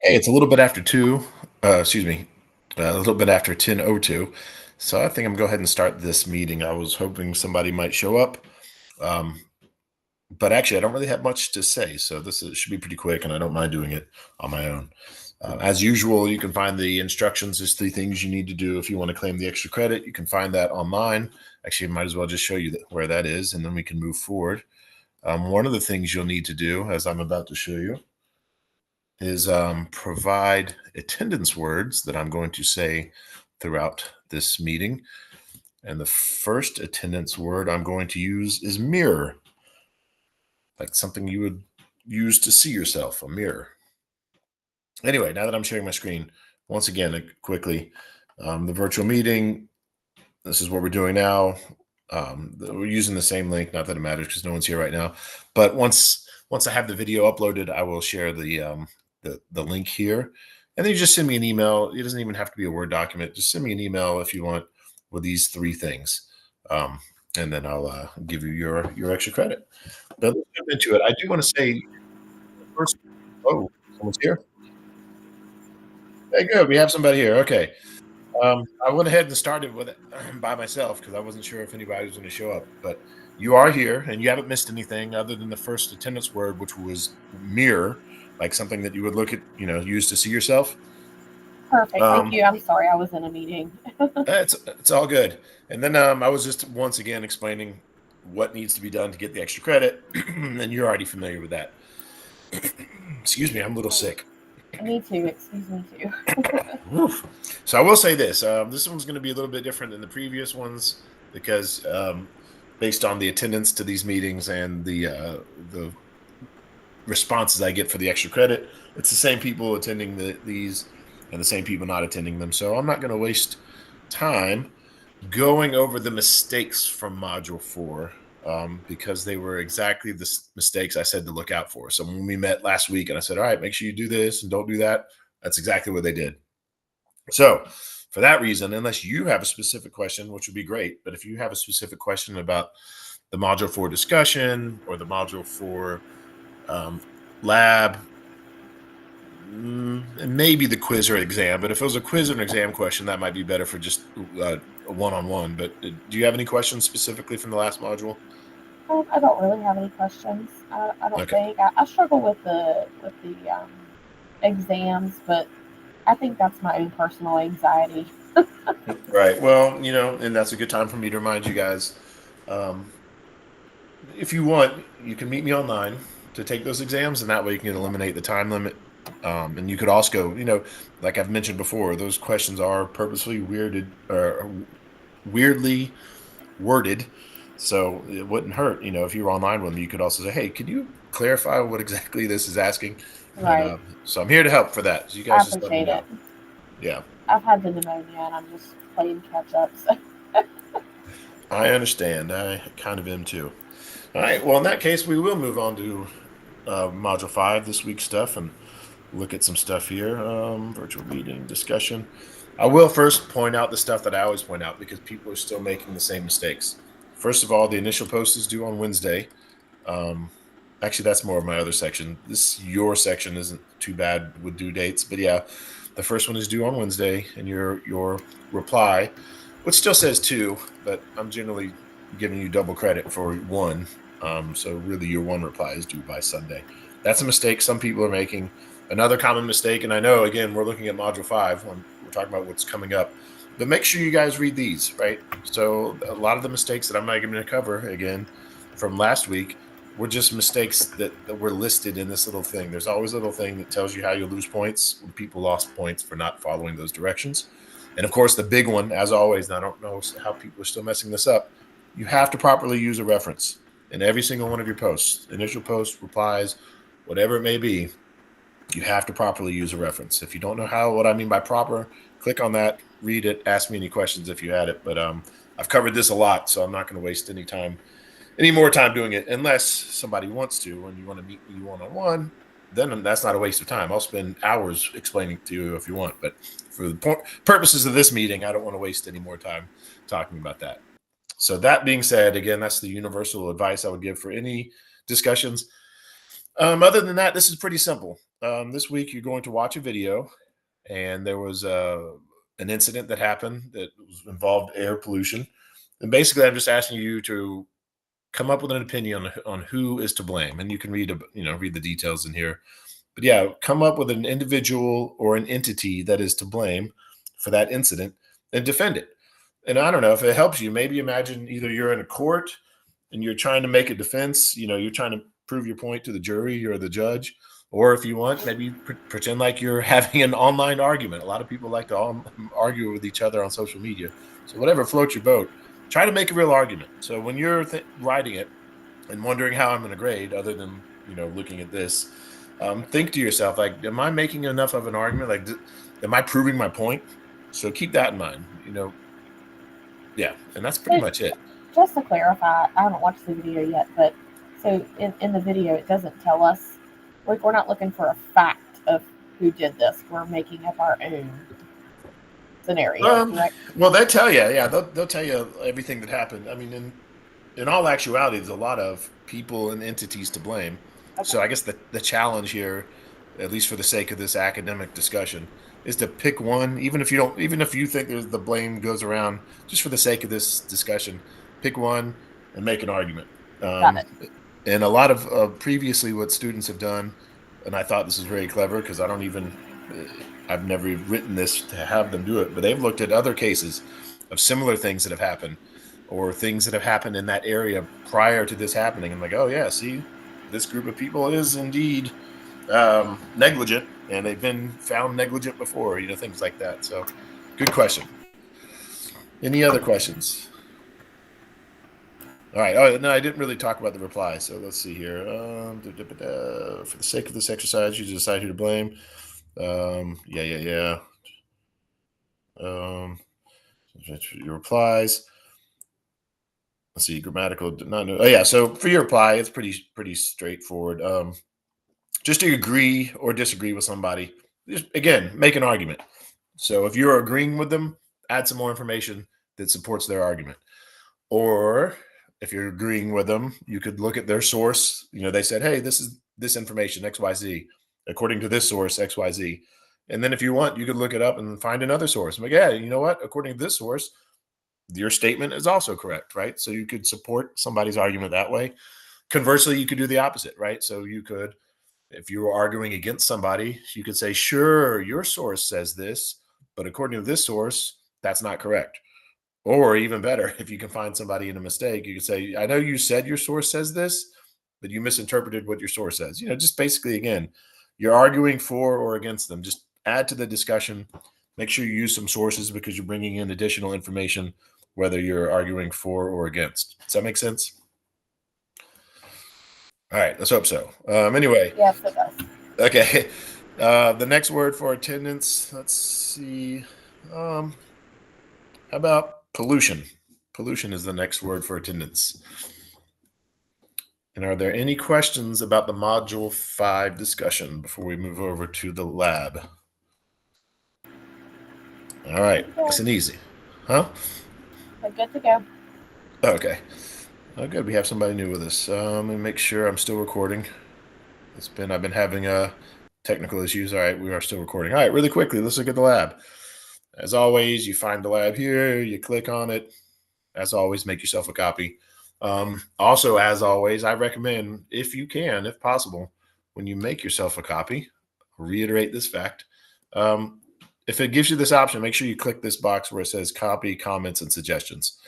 Hey, it's a little bit after two. Excuse me, a little bit after 10:02. So I think I'm gonna go ahead and start this meeting. I was hoping somebody might show up, um, but actually, I don't really have much to say. So should be pretty quick, and I don't mind doing it on my own. As usual, you can find the instructions. There's three things you need to do if you want to claim the extra credit. You can find that online. Actually, I might as well just show you where that is, and then we can move forward. One of the things you'll need to do, as I'm about to show you, is provide attendance words that I'm going to say throughout this meeting. And the first attendance word I'm going to use is mirror, like something you would use to see yourself, a mirror. Anyway, now that I'm sharing my screen, once again, quickly, the virtual meeting, this is what we're doing now. We're using the same link, not that it matters because no one's here right now. But once I have the video uploaded, I will share the link here, and then you just send me an email. It doesn't even have to be a Word document. Just send me an email if you want with these three things, and then I'll give you your extra credit. But let's jump into it. I do want to say first. Oh, someone's here. Hey, good. We have somebody here. Okay. I went ahead and started with it by myself because I wasn't sure if anybody was going to show up. But you are here, and you haven't missed anything other than the first attendance word, which was mirror, like something that you would look at, use to see yourself. Perfect. Thank you. I'm sorry, I was in a meeting. It's all good. And then I was just once again explaining what needs to be done to get the extra credit, and you're already familiar with that. Excuse me, I'm a little sick. Me too. Excuse me too. So I will say this: this one's going to be a little bit different than the previous ones because based on the attendance to these meetings and the responses I get for the extra credit, it's the same people attending these and the same people not attending them. So I'm not going to waste time going over the mistakes from Module 4 because they were exactly the mistakes I said to look out for. So when we met last week and I said, all right, make sure you do this and don't do that, that's exactly what they did. So for that reason, unless you have a specific question, which would be great, but if you have a specific question about the Module 4 discussion or the Module 4 lab, and maybe the quiz or exam, but if it was a quiz or an exam question, that might be better for just a one-on-one. But do you have any questions specifically from the last module? I don't really have any questions. I don't think I struggle with the exams, but I think that's my own personal anxiety. Right. Well, and that's a good time for me to remind you guys. If you want, you can meet me online to take those exams, and that way you can eliminate the time limit. And you could also go, like I've mentioned before, those questions are purposely weirdly worded. So it wouldn't hurt, if you were online with me, you could also say, hey, can you clarify what exactly this is asking? Right. And, so I'm here to help for that. So you guys just let me know. Yeah. I've had the pneumonia and I'm just playing catch up. So. I understand. I kind of am too. All right. Well, in that case, we will move on to Module 5, this week's stuff, and look at some stuff here. Virtual meeting discussion. I will first point out the stuff that I always point out because people are still making the same mistakes. First of all, the initial post is due on Wednesday. Actually, that's more of my other section. Your section isn't too bad with due dates, but yeah, the first one is due on Wednesday, and your reply, which still says 2, but I'm generally giving you double credit for 1. So really, your 1 reply is due by Sunday. That's a mistake some people are making. Another common mistake, and I know, again, we're looking at Module 5. We're talking about what's coming up. But make sure you guys read these, right? So a lot of the mistakes that I'm not going to cover, again, from last week, were just mistakes that were listed in this little thing. There's always a little thing that tells you how you lose points when people lost points for not following those directions. And, of course, the big one, as always, and I don't know how people are still messing this up, you have to properly use a reference in every single one of your posts, initial posts, replies, whatever it may be. You have to properly use a reference. If you don't know what I mean by proper, click on that, read it, ask me any questions if you had it. But I've covered this a lot, so I'm not going to waste any more time doing it unless somebody wants to and you want to meet me one-on-one. Then that's not a waste of time. I'll spend hours explaining to you if you want. But for the purposes of this meeting, I don't want to waste any more time talking about that. So that being said, again, that's the universal advice I would give for any discussions. Other than that, this is pretty simple. this week you're going to watch a video, and there was an incident that happened that involved air pollution. And basically, I'm just asking you to come up with an opinion on who is to blame. And you can read the details in here. But yeah, come up with an individual or an entity that is to blame for that incident and defend it. And I don't know if it helps you. Maybe imagine either you're in a court and you're trying to make a defense. You're trying to prove your point to the jury or the judge. Or if you want, maybe pretend like you're having an online argument. A lot of people like to argue with each other on social media. So whatever floats your boat, try to make a real argument. So when you're writing it and wondering how I'm going to grade, other than looking at this, think to yourself, like, am I making enough of an argument? Like, am I proving my point? So keep that in mind. Yeah, and that's pretty much it. Just to clarify, I haven't watched the video yet, but so in the video, it doesn't tell us. Like, we're not looking for a fact of who did this. We're making up our own scenario. Well, they tell you, yeah, they'll tell you everything that happened. I mean, in all actuality, there's a lot of people and entities to blame. Okay. So I guess the challenge here, at least for the sake of this academic discussion, is to pick one. Even if you think the blame goes around, just for the sake of this discussion, pick one and make an argument. Got it. And a lot of previously what students have done, and I thought this was very clever because I've never written this to have them do it, but they've looked at other cases of similar things that have happened or things that have happened in that area prior to this happening. And like, oh yeah, see, this group of people is indeed negligent, and they've been found negligent before, things like that. So good question. Any other questions? All right. Oh, no, I didn't really talk about the reply. So let's see here. For the sake of this exercise, you decide who to blame. Yeah. Your replies. Let's see. Grammatical. Oh yeah. So for your reply, it's pretty straightforward. Just to agree or disagree with somebody. Just, again, make an argument. So if you're agreeing with them, add some more information that supports their argument. Or if you're agreeing with them, you could look at their source. They said, hey, this is this information, XYZ, according to this source, XYZ. And then if you want, you could look it up and find another source. I'm like, yeah, you know what? According to this source, your statement is also correct, right? So you could support somebody's argument that way. Conversely, you could do the opposite, right? So you could, if you were arguing against somebody, you could say, sure, your source says this, but according to this source, that's not correct. Or even better, if you can find somebody in a mistake, you could say, I know you said your source says this, but you misinterpreted what your source says. Just basically, again, you're arguing for or against them. Just add to the discussion. Make sure you use some sources because you're bringing in additional information, whether you're arguing for or against. Does that make sense? All right, let's hope so. Anyway. Yes, it does. Okay. The next word for attendance, let's see. How about pollution? Pollution is the next word for attendance. And are there any questions about the Module 5 discussion before we move over to the lab? All right. It's an easy. Huh? We're good to go. Okay. Oh, good. We have somebody new with us. Let me make sure I'm still recording. I've been having technical issues. All right. We are still recording. All right. Really quickly, let's look at the lab. As always, you find the lab here. You click on it. As always, make yourself a copy. Also, as always, I recommend, if you can, if possible, when you make yourself a copy, reiterate this fact. If it gives you this option, make sure you click this box where it says copy, comments, and suggestions,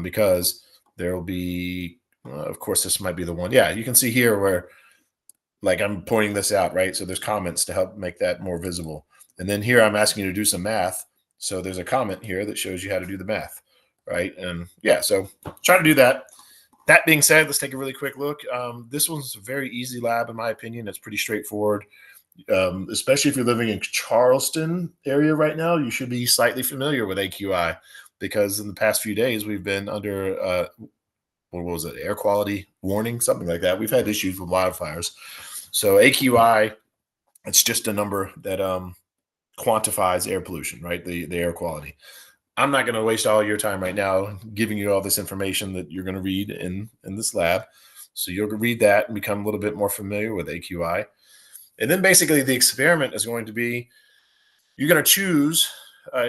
because there will be, of course, this might be the one. Yeah, you can see here where, like, I'm pointing this out, right? So there's comments to help make that more visible. And then here I'm asking you to do some math. So there's a comment here that shows you how to do the math, right? And yeah, so try to do that. That being said, let's take a really quick look. This one's a very easy lab, in my opinion. It's pretty straightforward, especially if you're living in Charleston area right now. You should be slightly familiar with AQI because in the past few days, we've been under, what was it, air quality warning, something like that. We've had issues with wildfires. So AQI, it's just a number that quantifies air pollution, right? The air quality. I'm not going to waste all your time right now giving you all this information that you're going to read in this lab. So you'll read that and become a little bit more familiar with AQI. And then basically the experiment is going to be, you're going to choose,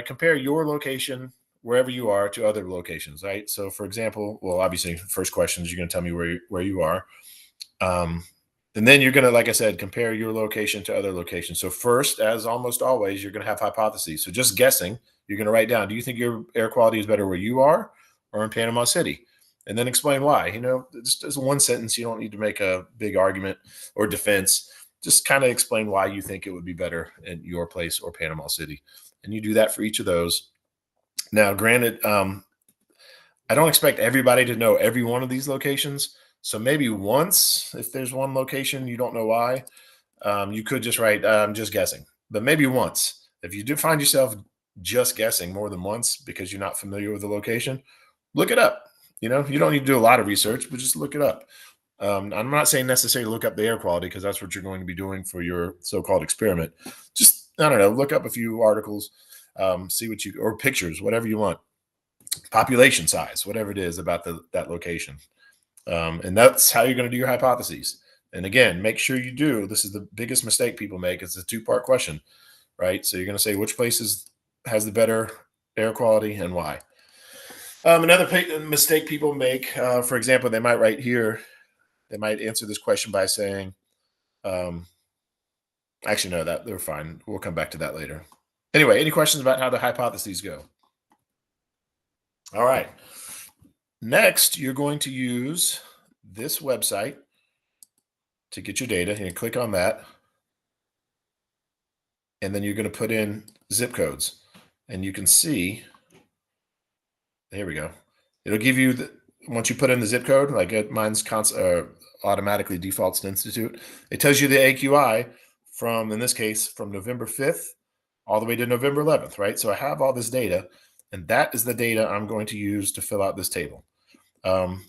compare your location wherever you are to other locations, right? So for example, well, obviously first question is you're going to tell me where you are. And then you're going to, like I said, compare your location to other locations. So first, as almost always, you're going to have hypotheses. So just guessing, you're going to write down, do you think your air quality is better where you are or in Panama City? And then explain why. Just one sentence. You don't need to make a big argument or defense. Just kind of explain why you think it would be better in your place or Panama City. And you do that for each of those. Now, granted, I don't expect everybody to know every one of these locations. So maybe once, if there's one location you don't know why, you could just write, I'm just guessing. But maybe once. If you do find yourself just guessing more than once because you're not familiar with the location, look it up. You don't need to do a lot of research, but just look it up. I'm not saying necessarily look up the air quality because that's what you're going to be doing for your so-called experiment. Just, I don't know, look up a few articles, see what or pictures, whatever you want, population size, whatever it is about that location. And that's how you're going to do your hypotheses. And again, make sure you do. This is the biggest mistake people make. It's a two-part question, right? So you're going to say which place has the better air quality and why. Another mistake people make, for example, they might write here, they might answer this question by saying, actually, no, they're fine. We'll come back to that later. Anyway, any questions about how the hypotheses go? All right. Next, you're going to use this website to get your data. And click on that. And then you're going to put in zip codes. And you can see, there we go. It'll give you, once you put in the zip code, like mine's automatically defaults to Institute. It tells you the AQI from, in this case, from November 5th all the way to November 11th, right? So I have all this data, and that is the data I'm going to use to fill out this table.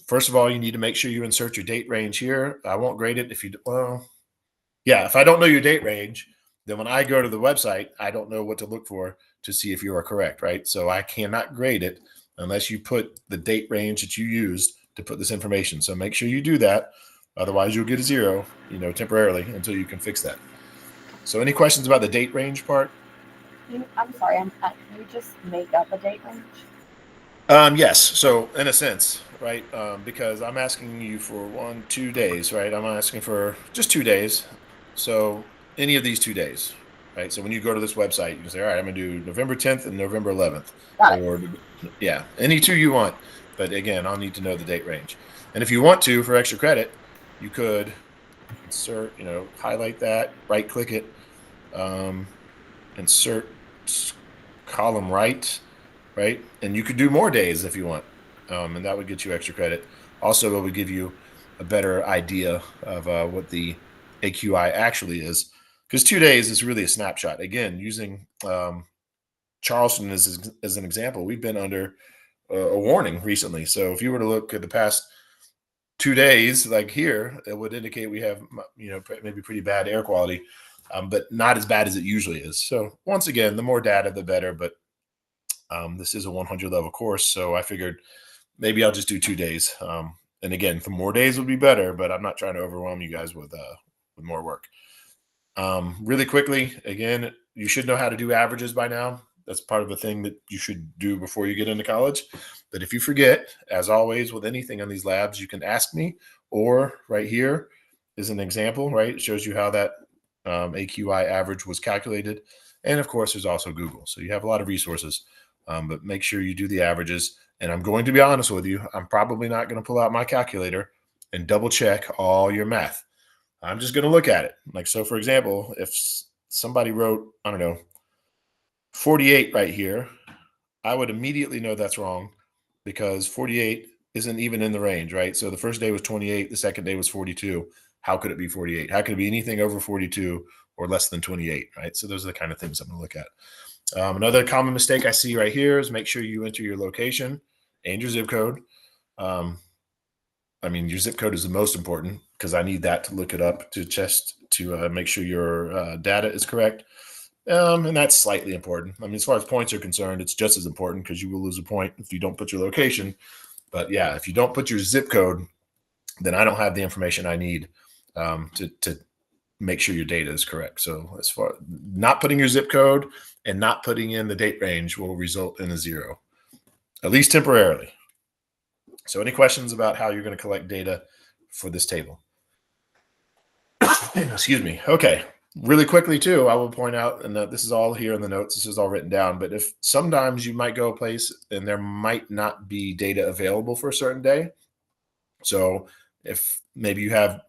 First of all, you need to make sure you insert your date range here. I won't grade it if if I don't know your date range, then when I go to the website, I don't know what to look for to see if you are correct, right? So I cannot grade it unless you put the date range that you used to put this information. So make sure you do that. Otherwise, you'll get a 0, temporarily until you can fix that. So any questions about the date range part? I'm sorry, can you just make up a date range? Yes. So in a sense, right? Because I'm asking you for 2 days, right? I'm asking for just 2 days. So any of these 2 days, right? So when you go to this website, you can say, all right, I'm going to do November 10th and November 11th. Or, yeah, any 2 you want. But again, I'll need to know the date range. And if you want to, for extra credit, you could insert, highlight that, right click it, insert column right, and you could do more days if you want, and that would get you extra credit. Also, it would give you a better idea of what the AQI actually is, because 2 days is really a snapshot. Again, using Charleston as an example, we've been under a warning recently. So if you were to look at the past 2 days, like here, it would indicate we have, maybe pretty bad air quality, but not as bad as it usually is. So once again, the more data, the better. But this is a 100 level course, so I figured maybe I'll just do 2 days. And again, the more days would be better, but I'm not trying to overwhelm you guys with more work. Really quickly, again, you should know how to do averages by now. That's part of the thing that you should do before you get into college. But if you forget, as always with anything on these labs, you can ask me, or right here is an example, right? It shows you how that AQI average was calculated. And of course, there's also Google. So you have a lot of resources, but make sure you do the averages. And I'm going to be honest with you, I'm probably not going to pull out my calculator and double check all your math. I'm just going to look at it. Like, so for example, if somebody wrote, I don't know, 48 right here, I would immediately know that's wrong, because 48 isn't even in the range, right? So the first day was 28, the second day was 42. How could it be 48? How could it be anything over 42 or less than 28, right? So those are the kind of things I'm going to look at. Another common mistake I see right here is make sure you enter your location and your zip code. Your zip code is the most important, because I need that to look it up to make sure your data is correct. And that's slightly important. As far as points are concerned, it's just as important, because you will lose a point if you don't put your location. But yeah, if you don't put your zip code, then I don't have the information I need to make sure your data is correct. So as far not putting your zip code and not putting in the date range will result in a 0, at least temporarily. So any questions about how you're going to collect data for this table? Excuse me. Okay. Really quickly too, I will point out, and this is all here in the notes, this is all written down, but if sometimes you might go a place and there might not be data available for a certain day. So if maybe you have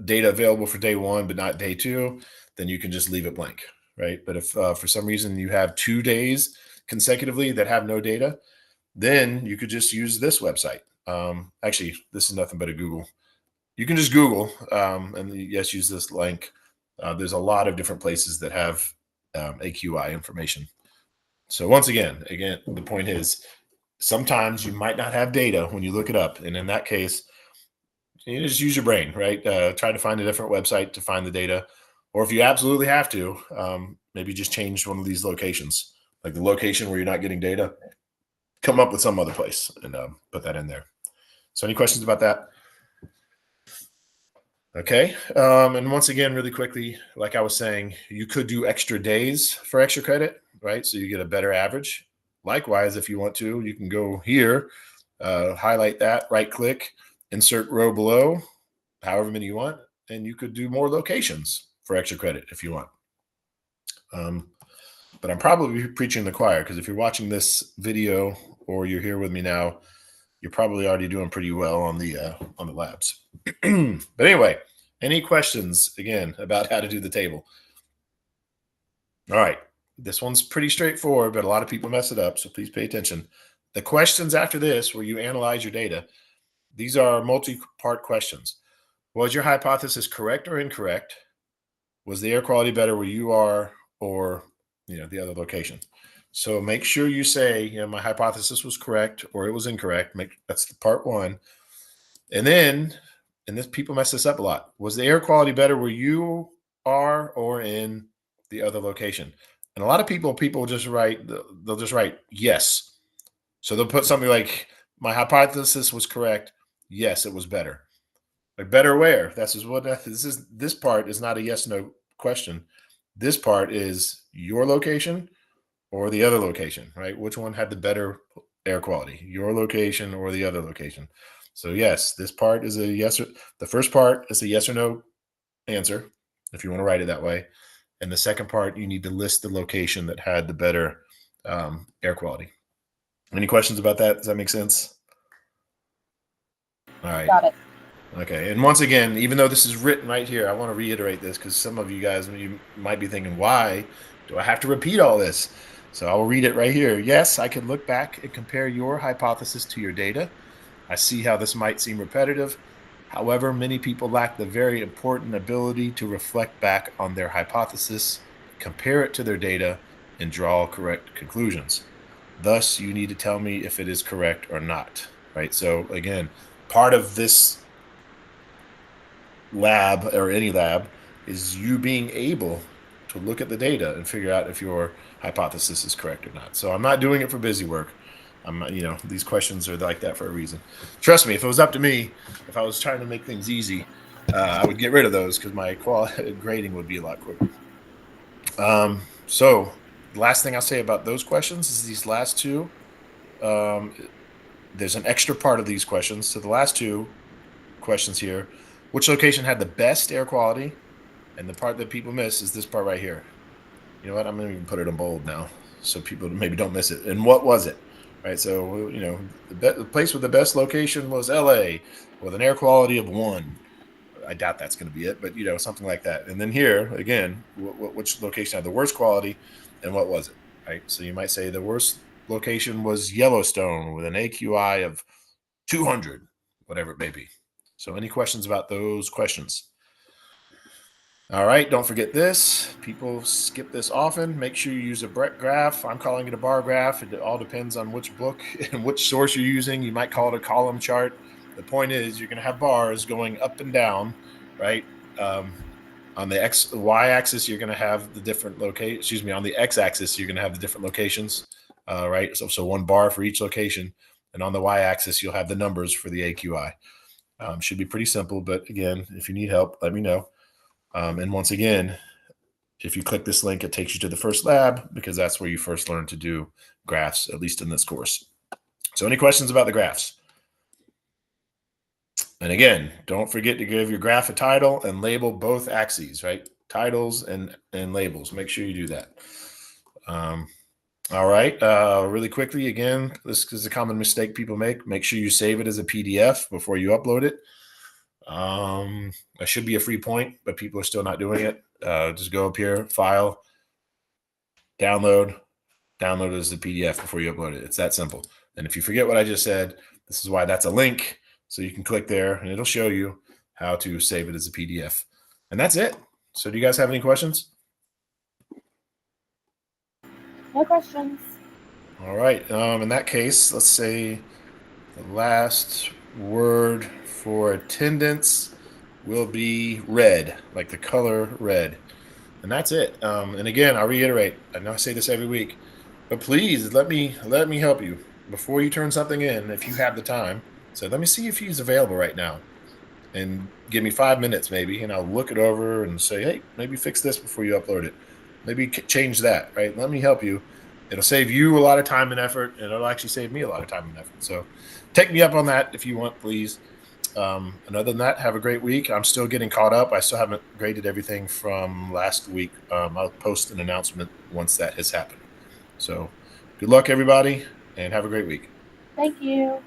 data available for day 1 but not day 2, then you can just leave it blank, right? But if for some reason you have 2 days consecutively that have no data, then you could just use this website. Actually, this is nothing but a Google. You can just Google and yes, use this link. There's a lot of different places that have AQI information. So once again, the point is sometimes you might not have data when you look it up. And in that case, you just use your brain, right? Try to find a different website to find the data. Or if you absolutely have to, maybe just change one of these locations, like the location where you're not getting data, come up with some other place and put that in there. So any questions about that? Okay. And once again, really quickly, like I was saying, you could do extra days for extra credit, right? So you get a better average. Likewise, if you want to, you can go here, highlight that, right click, insert row below, however many you want, and you could do more locations for extra credit if you want. But I'm probably preaching the choir because if you're watching this video or you're here with me now, you're probably already doing pretty well on the labs. But anyway, any questions again about how to do the table? All right, this one's pretty straightforward, but a lot of people mess it up, so please pay attention. The questions after this, where you analyze your data, these are multi-part questions. Was your hypothesis correct or incorrect? Was the air quality better where you are or the other location? So make sure you say, my hypothesis was correct or it was incorrect. That's the part 1. And then, people mess this up a lot. Was the air quality better where you are or in the other location? And a lot of people just write, they'll just write yes. So they'll put something like, my hypothesis was correct. Yes, it was better. Like better where? This part is not a yes, no question. This part is your location or the other location, right? Which one had the better air quality, your location or the other location? So yes, this part is a yes. The first part is a yes or no answer, if you want to write it that way. And the second part, you need to list the location that had the better air quality. Any questions about that? Does that make sense? All right. Got it. Okay. And once again, even though this is written right here, I want to reiterate this because some of you guys, you might be thinking, why do I have to repeat all this? So I will read it right here. Yes, I can look back and compare your hypothesis to your data. I see how this might seem repetitive. However, many people lack the very important ability to reflect back on their hypothesis, compare it to their data, and draw correct conclusions. Thus, you need to tell me if it is correct or not, right? So again, part of this lab or any lab is you being able to look at the data and figure out if your hypothesis is correct or not. So I'm not doing it for busy work. These questions are like that for a reason. Trust me, if it was up to me, if I was trying to make things easy, I would get rid of those because my grading would be a lot quicker. So the last thing I'll say about those questions is these last two. There's an extra part of these questions. So the last 2 questions here, which location had the best air quality? And the part that people miss is this part right here. You know what? I'm going to even put it in bold now so people maybe don't miss it. And what was it? Right. So, the place with the best location was LA with an air quality of 1. I doubt that's going to be it, but, something like that. And then here, again, which location had the worst quality and what was it? Right. So you might say the worst location was Yellowstone with an AQI of 200, whatever it may be. So any questions about those questions? All right, don't forget this. People skip this often. Make sure you use a Brett graph. I'm calling it a bar graph. It all depends on which book and which source you're using. You might call it a column chart. The point is you're going to have bars going up and down, right? On the y-axis, you're going to have the different location. On the x-axis, you're going to have the different locations, right? So 1 bar for each location. And on the y-axis, you'll have the numbers for the AQI. Should be pretty simple, but again, if you need help, let me know. And once again, if you click this link, it takes you to the first lab because that's where you first learn to do graphs, at least in this course. So any questions about the graphs? And again, don't forget to give your graph a title and label both axes, right? Titles and labels. Make sure you do that. All right. Really quickly, again, this is a common mistake people make. Make sure you save it as a PDF before you upload it. That should be a free point, but people are still not doing it. Just go up here, file, download it as a PDF before you upload it. It's that simple. And if you forget what I just said, this is why that's a link. So you can click there and it'll show you how to save it as a PDF. And that's it. So do you guys have any questions? No questions. All right. In that case, let's say the last word for attendance will be red, like the color red. And that's it. And again, I'll reiterate, I know I say this every week, but please let me help you before you turn something in. If you have the time, so let me see if he's available right now and give me 5 minutes maybe, and I'll look it over and say, hey, maybe fix this before you upload it. Maybe change that, right? Let me help you. It'll save you a lot of time and effort, and it'll actually save me a lot of time and effort. So take me up on that if you want, please. And other than that, have a great week. I'm still getting caught up. I still haven't graded everything from last week. I'll post an announcement once that has happened. So good luck, everybody, and have a great week. Thank you.